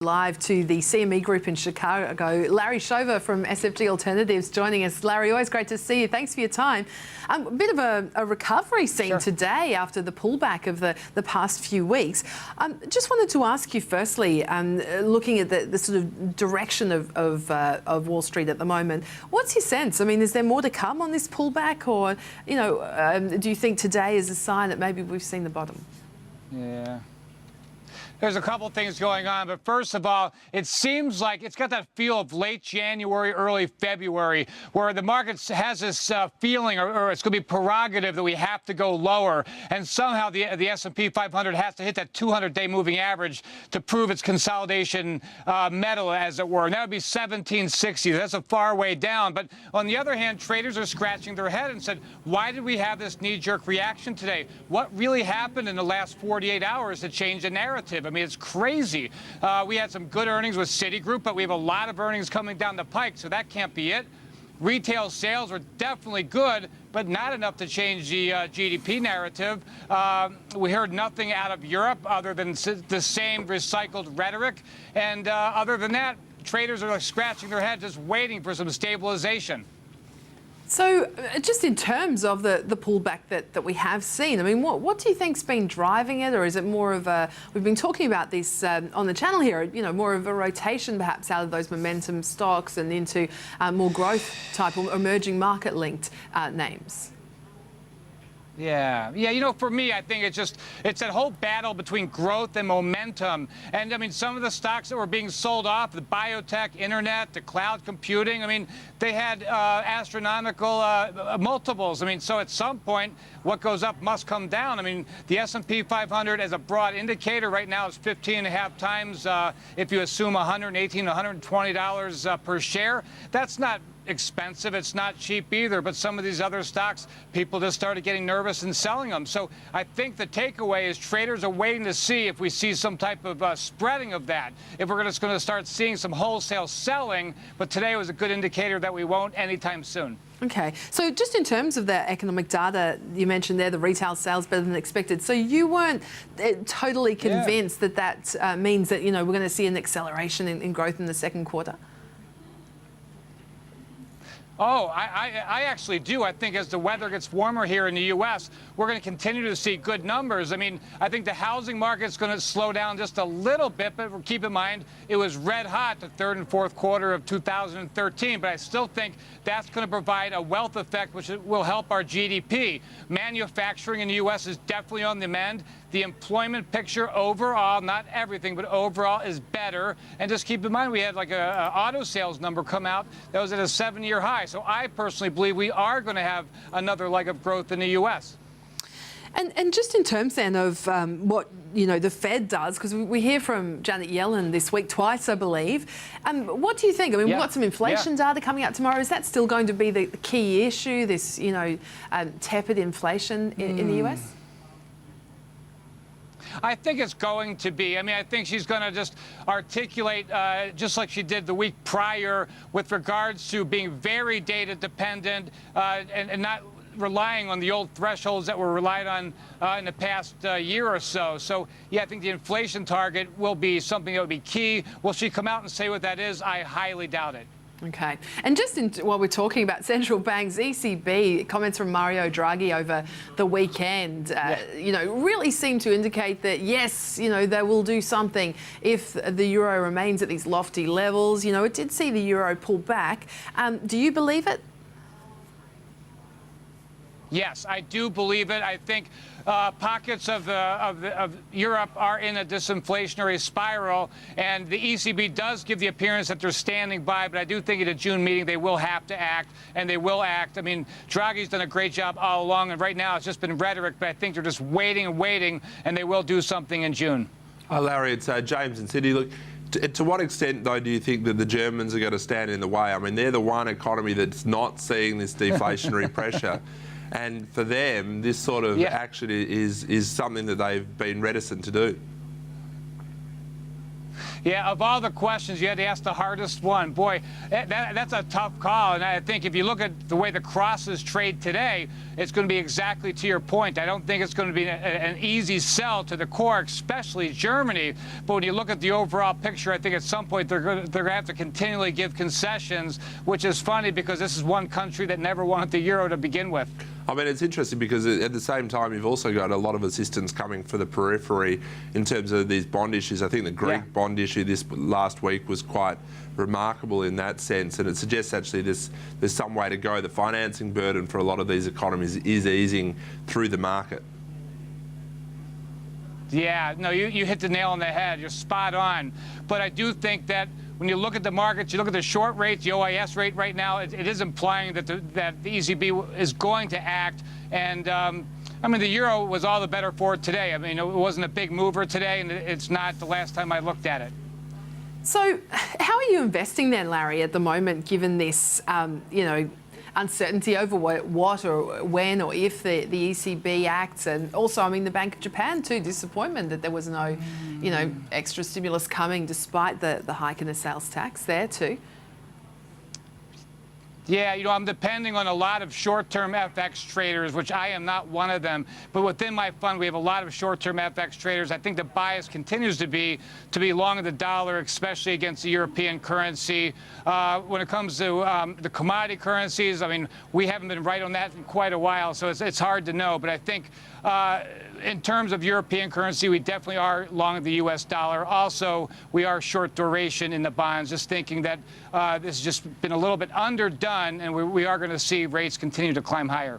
Live to the CME Group in Chicago. Larry Shover from SFG Alternatives joining us. Larry, always great to see you. Thanks for your time. A bit of a recovery seen today after the pullback of the past few weeks. Just wanted to ask you firstly, looking at the sort of direction of Wall Street at the moment, what's your sense? I mean, is there more to come on this pullback, or do you think today is a sign that maybe we've seen the bottom? Yeah. There's a couple things going on, but first of all, it seems like it's got that feel of late January, early February, where the market has this feeling, or it's going to be prerogative that we have to go lower, and somehow the S&P 500 has to hit that 200-day moving average to prove its consolidation mettle, as it were. And that would be 1760. That's a far way down. But on the other hand, traders are scratching their head and said, why did we have this knee-jerk reaction today? What really happened in the last 48 hours to change the narrative? I mean, it's crazy. We had some good earnings with Citigroup, but we have a lot of earnings coming down the pike, so that can't be it. Retail sales were definitely good, but not enough to change the GDP narrative. We heard nothing out of Europe other than the same recycled rhetoric. And other than that, traders are scratching their heads, just waiting for some stabilization. So just in terms of the pullback that we have seen, I mean, what do you think's been driving it? Or is it more of a, we've been talking about this on the channel here, more of a rotation perhaps out of those momentum stocks and into more growth type or emerging market linked names? Yeah, for me, I think it's that whole battle between growth and momentum. And I mean, some of the stocks that were being sold off, the biotech, internet, the cloud computing, I mean, they had astronomical multiples. I mean, so at some point, what goes up must come down. I mean, the S&P 500 as a broad indicator right now is 15.5 times if you assume $118, $120 per share. That's not expensive. It's not cheap either, but some of these other stocks, people just started getting nervous and selling them. So I think the takeaway is traders are waiting to see if we see some type of spreading of that, if we're just going to start seeing some wholesale selling. But today was a good indicator that we won't anytime soon. Okay, so just in terms of the economic data you mentioned there, the retail sales better than expected. So you weren't totally convinced that means that we're going to see an acceleration in growth in the second quarter? Oh, I actually do. I think as the weather gets warmer here in the U.S., we're going to continue to see good numbers. I mean, I think the housing market's going to slow down just a little bit, but keep in mind, it was red hot the third and fourth quarter of 2013. But I still think that's going to provide a wealth effect, which will help our GDP. Manufacturing in the U.S. is definitely on the mend. The employment picture overall, not everything, but overall is better. And just keep in mind, we had like a auto sales number come out that was at a 7-year high. So I personally believe we are going to have another leg of growth in the U.S. And just in terms then of what the Fed does, because we hear from Janet Yellen this week twice, I believe. What do you think? I mean, we've got some inflation data coming out tomorrow. Is that still going to be the key issue? This tepid inflation in the US? I think it's going to be. I mean, I think she's going to just articulate, just like she did the week prior, with regards to being very data dependent and not relying on the old thresholds that were relied on in the past year or so. So, yeah, I think the inflation target will be something that will be key. Will she come out and say what that is? I highly doubt it. Okay. And just while we're talking about central banks, ECB, comments from Mario Draghi over the weekend, really seem to indicate that, yes, they will do something if the euro remains at these lofty levels. It did see the euro pull back. Do you believe it? Yes, I do believe it. I think pockets of Europe are in a disinflationary spiral, and the ECB does give the appearance that they're standing by, but I do think at a June meeting they will have to act, and they will act. I mean, Draghi's done a great job all along, and right now it's just been rhetoric, but I think they're just waiting and waiting, and they will do something in June. Hi, Larry. It's James in Sydney. Look, to what extent, though, do you think that the Germans are going to stand in the way? I mean, they're the one economy that's not seeing this deflationary pressure. And for them, this sort of action is something that they've been reticent to do. Yeah, of all the questions, you had to ask the hardest one. Boy, that's a tough call. And I think if you look at the way the crosses trade today, it's going to be exactly to your point. I don't think it's going to be an easy sell to the core, especially Germany. But when you look at the overall picture, I think at some point they're going to have to continually give concessions, which is funny because this is one country that never wanted the euro to begin with. I mean, it's interesting because at the same time, you've also got a lot of assistance coming for the periphery in terms of these bond issues. I think the Greek bond issue this last week was quite remarkable in that sense, and it suggests actually there's some way to go. The financing burden for a lot of these economies is easing through the market. Yeah, no, you hit the nail on the head. You're spot on. But I do think that when you look at the markets, you look at the short rates, the OIS rate right now, it is implying that the ECB is going to act. And I mean, the euro was all the better for it today. I mean, it wasn't a big mover today, and it's not the last time I looked at it. So how are you investing then, Larry, at the moment, given this, you know, uncertainty over what or when or if the ECB acts, and also, I mean, the Bank of Japan too, disappointment that there was no, you know, extra stimulus coming despite the hike in the sales tax there too? Yeah, you know, I'm depending on a lot of short-term FX traders, which I am not one of them. But within my fund, we have a lot of short-term FX traders. I think the bias continues to be long of the dollar, especially against the European currency. When it comes to the commodity currencies, I mean, we haven't been right on that in quite a while, so it's hard to know. But I think in terms of European currency, we definitely are long of the U.S. dollar. Also, we are short duration in the bonds, just thinking that this has just been a little bit underdone, and we are going to see rates continue to climb higher.